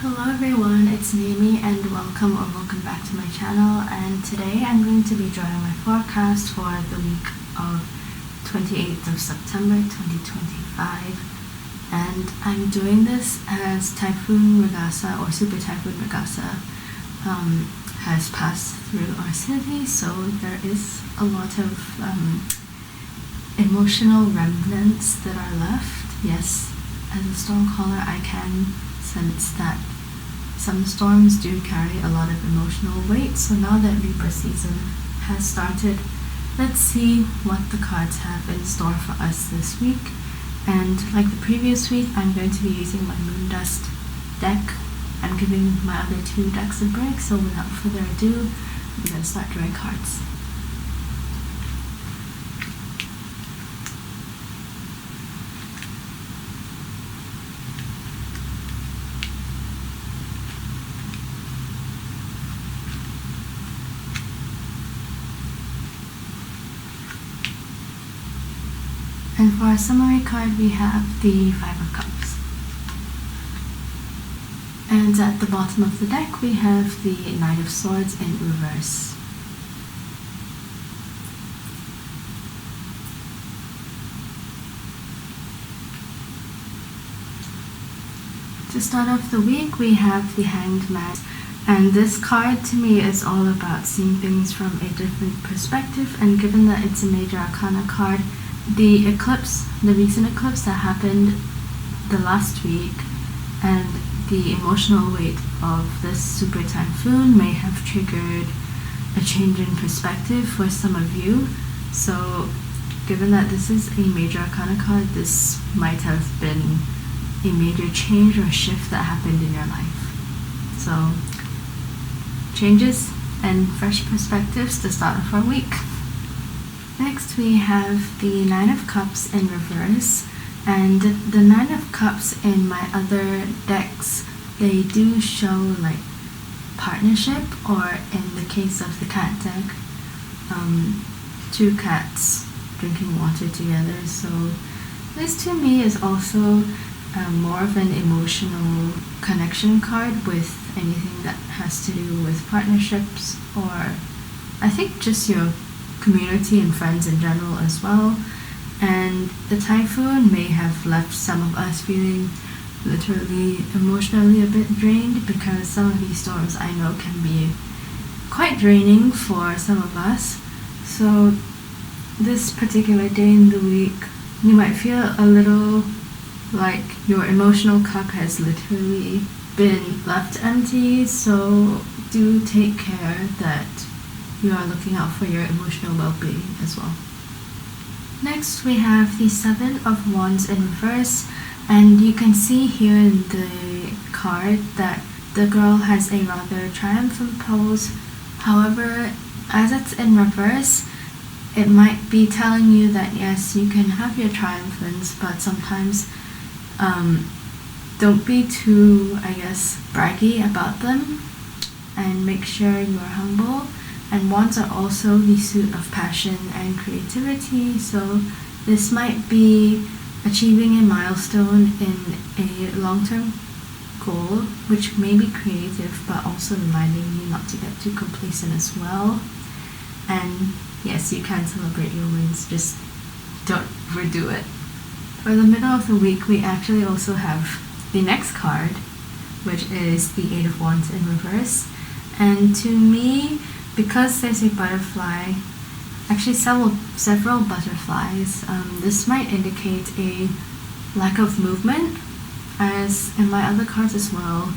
Hello everyone, it's Naomi and welcome back to my channel, and today I'm going to be drawing my forecast for the week of 28th of September 2025, and I'm doing this as Typhoon Regasa or Super Typhoon Regasa has passed through our city, so there is a lot of emotional remnants that are left. Yes, as a storm caller I can sense that some storms do carry a lot of emotional weight. So now that Libra season has started, let's see what the cards have in store for us this week. And like the previous week, I'm going to be using my Moon Dust deck. I'm giving my other two decks a break, so without further ado, I'm going to start drawing cards. And for our summary card, we have the Five of Cups. And at the bottom of the deck, we have the Knight of Swords in reverse. To start off the week, we have the Hanged Man. And this card to me is all about seeing things from a different perspective, and given that it's a major arcana card, the recent eclipse that happened the last week and the emotional weight of this super typhoon may have triggered a change in perspective for some of you. So given that this is a major arcana card, this might have been a major change or shift that happened in your life. So changes and fresh perspectives to start off our week. Next we have the Nine of Cups in reverse, and the Nine of Cups in my other decks, they do show like partnership, or in the case of the cat deck, two cats drinking water together. So this to me is also more of an emotional connection card with anything that has to do with partnerships, or I think just your community and friends in general as well. And the typhoon may have left some of us feeling literally emotionally a bit drained, because some of these storms I know can be quite draining for some of us. So this particular day in the week, you might feel a little like your emotional cup has literally been left empty, so do take care that you are looking out for your emotional well-being as well. Next we have the Seven of Wands in reverse, and you can see here in the card that the girl has a rather triumphant pose. However, as it's in reverse, it might be telling you that yes, you can have your triumphants, but sometimes don't be too, I guess, braggy about them, and make sure you are humble. And wands are also the suit of passion and creativity, so this might be achieving a milestone in a long-term goal, which may be creative, but also reminding you not to get too complacent as well. And yes, you can celebrate your wins, just don't overdo it. For the middle of the week, we actually also have the next card, which is the Eight of Wands in reverse. And to me, because there's a butterfly, actually several butterflies, this might indicate a lack of movement, as in my other cards as well.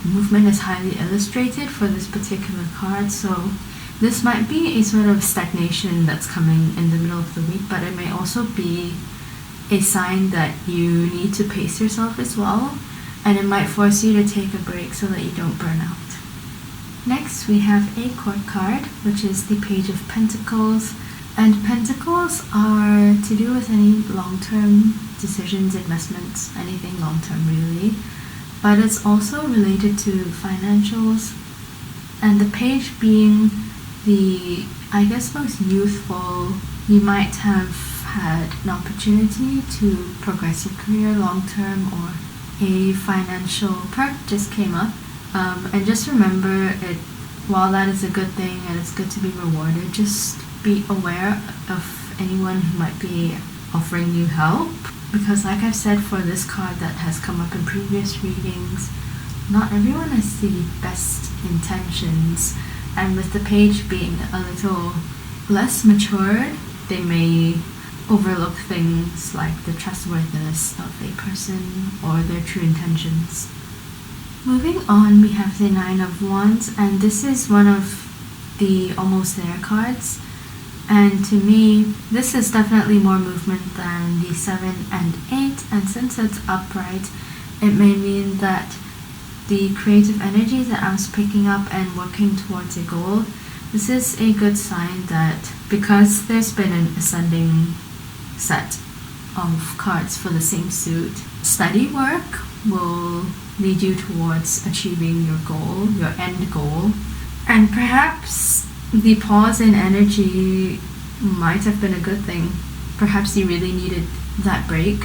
Movement is highly illustrated for this particular card, so this might be a sort of stagnation that's coming in the middle of the week, but it may also be a sign that you need to pace yourself as well, and it might force you to take a break so that you don't burn out. Next we have a court card, which is the Page of Pentacles, and Pentacles are to do with any long-term decisions, investments, anything long-term really, but it's also related to financials, and the Page being the, I guess, most youthful. You might have had an opportunity to progress your career long-term, or a financial perk just came up. And just remember, while that is a good thing and it's good to be rewarded, just be aware of anyone who might be offering you help. Because like I've said for this card that has come up in previous readings, not everyone has the best intentions. And with the page being a little less matured, they may overlook things like the trustworthiness of a person or their true intentions. Moving on, we have the Nine of Wands, and this is one of the almost there cards. And to me, this is definitely more movement than the 7 and 8, and since it's upright, it may mean that the creative energy that I was picking up and working towards a goal, this is a good sign that because there's been an ascending set of cards for the same suit, steady work will lead you towards achieving your goal, your end goal. And perhaps the pause in energy might have been a good thing. Perhaps you really needed that break,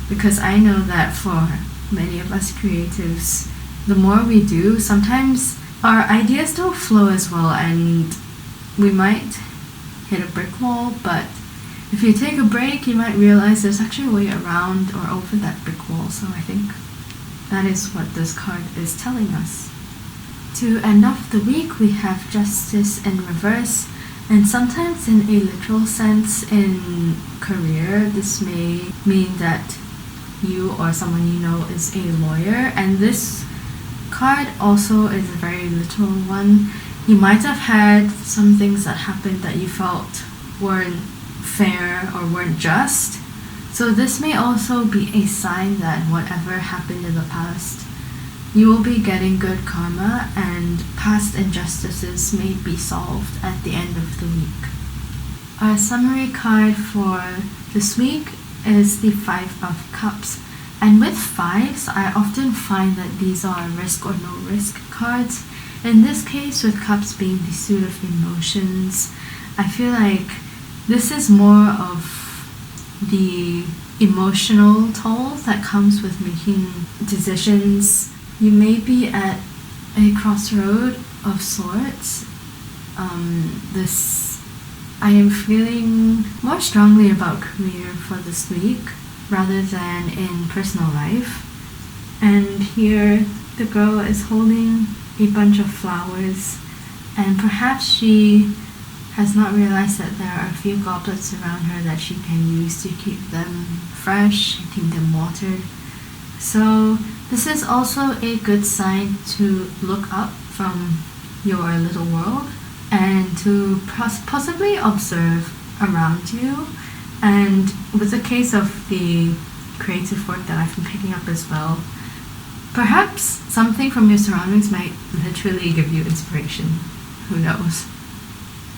because I know that for many of us creatives, the more we do, sometimes our ideas don't flow as well and we might hit a brick wall, but if you take a break, you might realize there's actually a way around or over that brick wall. So I think that is what this card is telling us. To end off the week, we have Justice in reverse, and sometimes in a literal sense in career, this may mean that you or someone you know is a lawyer, and this card also is a very literal one. You might have had some things that happened that you felt weren't fair or weren't just. So this may also be a sign that whatever happened in the past, you will be getting good karma and past injustices may be solved at the end of the week. Our summary card for this week is the Five of Cups. And with fives, I often find that these are risk or no risk cards. In this case, with cups being the suit of emotions, I feel like this is more of the emotional toll that comes with making decisions. You may be at a crossroad of sorts. I am feeling more strongly about career for this week rather than in personal life. And here the girl is holding a bunch of flowers, and perhaps she has not realized that there are a few goblets around her that she can use to keep them fresh, keep them watered. So this is also a good sign to look up from your little world and to possibly observe around you. And with the case of the creative work that I've been picking up as well, perhaps something from your surroundings might literally give you inspiration. Who knows?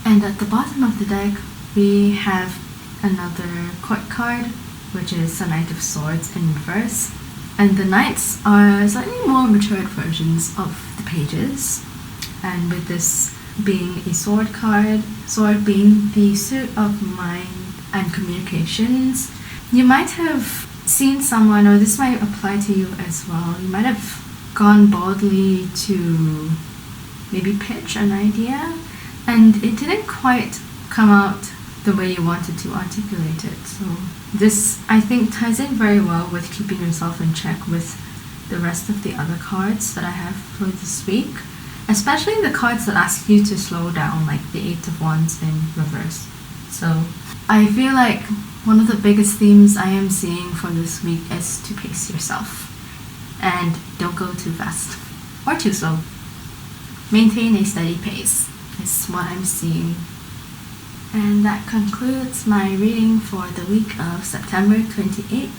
And at the bottom of the deck, we have another court card, which is the Knight of Swords in reverse. And the knights are slightly more matured versions of the pages. And with this being a sword card, sword being the suit of mind and communications, you might have seen someone, or this might apply to you as well, you might have gone boldly to maybe pitch an idea, and it didn't quite come out the way you wanted to articulate it. So this, I think, ties in very well with keeping yourself in check with the rest of the other cards that I have for this week, especially the cards that ask you to slow down, like the Eight of Wands in reverse. So I feel like one of the biggest themes I am seeing for this week is to pace yourself and don't go too fast or too slow. Maintain a steady pace is what I'm seeing. And that concludes my reading for the week of September 28th.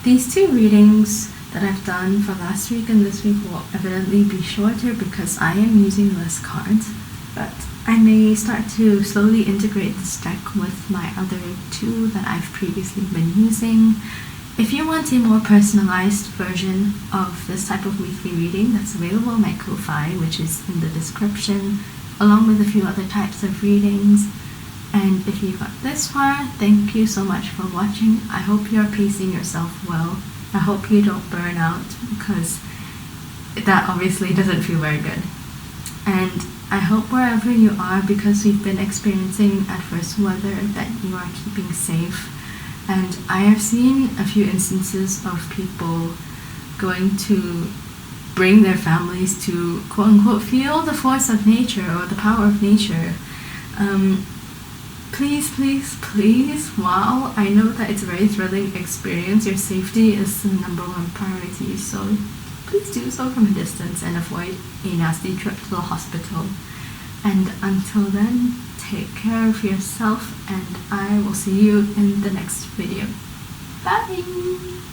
These two readings that I've done for last week and this week will evidently be shorter because I am using less cards, but I may start to slowly integrate this deck with my other two that I've previously been using. If you want a more personalized version of this type of weekly reading, that's available on my Ko-Fi, which is in the description, along with a few other types of readings. And if you got this far, thank you so much for watching. I hope you're pacing yourself well I hope you don't burn out, because that obviously doesn't feel very good. And I hope wherever you are, because we've been experiencing adverse weather, that you are keeping safe. And I have seen a few instances of people going to bring their families to quote unquote feel the force of nature or the power of nature. Please, while I know that it's a very thrilling experience, your safety is the number one priority, so please do so from a distance and avoid a nasty trip to the hospital. And until then, take care of yourself, and I will see you in the next video. Bye!